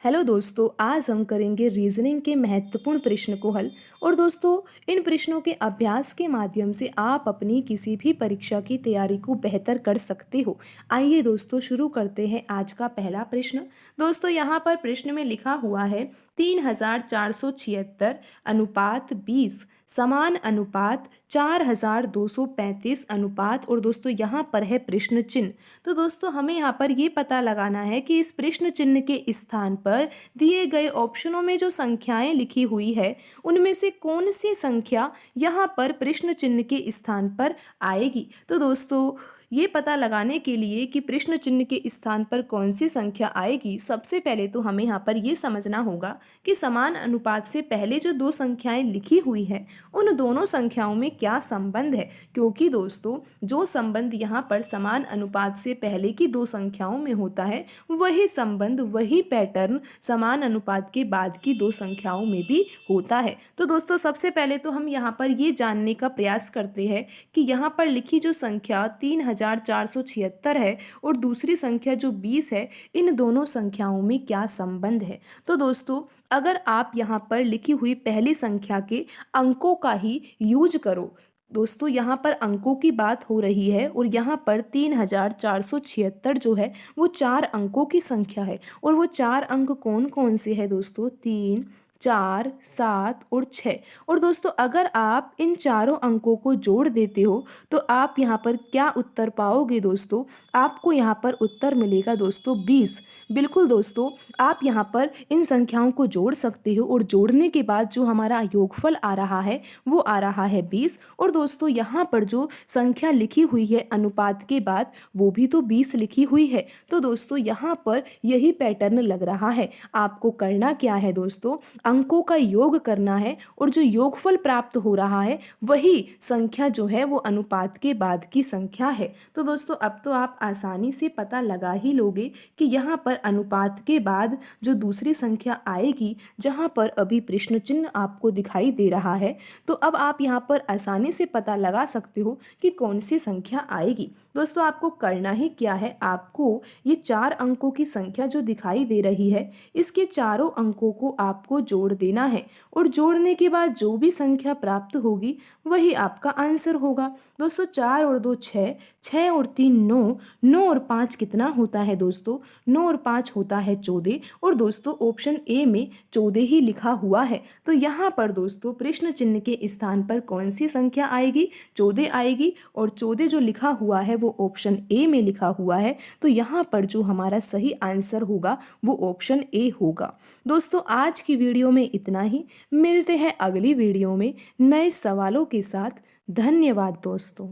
Hello दोस्तों, आज हम करेंगे रीजनिंग के महत्वपूर्ण प्रश्न को हल। और दोस्तों, इन प्रश्नों के अभ्यास के माध्यम से आप अपनी किसी भी परीक्षा की तैयारी को बेहतर कर सकते हो। आइए दोस्तों, शुरू करते हैं आज का पहला प्रश्न। दोस्तों, यहाँ पर प्रश्न में लिखा हुआ है 3476 अनुपात 20 समान अनुपात 4235 अनुपात। और दोस्तों, यहाँ पर है प्रश्न चिन्ह। तो दोस्तों, हमें यहाँ पर ये पता लगाना है कि इस प्रश्न चिन्ह के स्थान पर दिए गए ऑप्शनों में जो संख्याएं लिखी हुई है उनमें से कौन सी संख्या यहाँ पर प्रश्न चिन्ह के स्थान पर आएगी। तो दोस्तों, ये पता लगाने के लिए कि प्रश्न चिन्ह के स्थान पर कौन सी संख्या आएगी, सबसे पहले तो हमें यहाँ पर ये समझना होगा कि समान अनुपात से पहले जो दो संख्याएं लिखी हुई है उन दोनों संख्याओं में क्या संबंध है। क्योंकि दोस्तों, जो संबंध यहाँ पर समान अनुपात से पहले की दो संख्याओं में होता है वही संबंध, वही पैटर्न समान अनुपात के बाद की दो संख्याओं में भी होता है। तो दोस्तों, सबसे पहले तो हम यहाँ पर ये जानने का प्रयास करते हैं कि यहाँ पर लिखी जो संख्या 3476 है और दूसरी संख्या जो 20 है, इन दोनों संख्याओं में क्या संबंध है। तो दोस्तों, अगर आप यहाँ पर लिखी हुई पहली संख्या के अंकों का ही यूज करो। दोस्तों, यहाँ पर अंकों की बात हो रही है और यहाँ पर 3476 जो है वो 4 अंकों की संख्या है। और वो 4 अंक कौन कौन से हैं दोस्तों? 3, 4, 7 और 6। और दोस्तों, अगर आप इन चारों अंकों को जोड़ देते हो तो आप यहाँ पर क्या उत्तर पाओगे दोस्तों? आपको यहाँ पर उत्तर मिलेगा दोस्तों 20। बिल्कुल दोस्तों, आप यहाँ पर इन संख्याओं को जोड़ सकते हो और जोड़ने के बाद जो हमारा योगफल आ रहा है वो आ रहा है 20। और दोस्तों, यहाँ पर जो संख्या लिखी हुई है अनुपात के बाद वो भी तो 20 लिखी हुई है। तो दोस्तों, यहाँ पर यही पैटर्न लग रहा है। आपको करना क्या है दोस्तों? अंकों का योग करना है और जो योगफल प्राप्त हो रहा है वही संख्या जो है वो अनुपात के बाद की संख्या है। तो दोस्तों, अब तो आप आसानी से पता लगा ही लोगे कि यहाँ पर अनुपात के बाद जो दूसरी संख्या आएगी, जहाँ पर अभी प्रश्न चिन्ह आपको दिखाई दे रहा है, तो अब आप यहाँ पर आसानी से पता लगा सकते हो कि कौन सी संख्या आएगी। दोस्तों, आपको करना ही क्या है? आपको ये 4 अंकों की संख्या जो दिखाई दे रही है इसके चारों अंकों को आपको जोड़ देना है और जोड़ने के बाद जो भी संख्या प्राप्त होगी वही आपका आंसर होगा। दोस्तों, 4 और 2 6, 6 और 3 9, 9 और 5 कितना होता है दोस्तों? 9 और 5 होता है 14। और दोस्तों, ऑप्शन ए में 14 ही लिखा हुआ है। तो यहाँ पर दोस्तों प्रश्न चिन्ह के स्थान पर कौन सी संख्या आएगी? 14 आएगी। और 14 जो लिखा हुआ है वो ऑप्शन ए में लिखा हुआ है। तो यहाँ पर जो हमारा सही आंसर होगा वो ऑप्शन ए होगा। दोस्तों, आज की वीडियो में इतना ही। मिलते हैं अगली वीडियो में नए सवालों के साथ। धन्यवाद दोस्तों।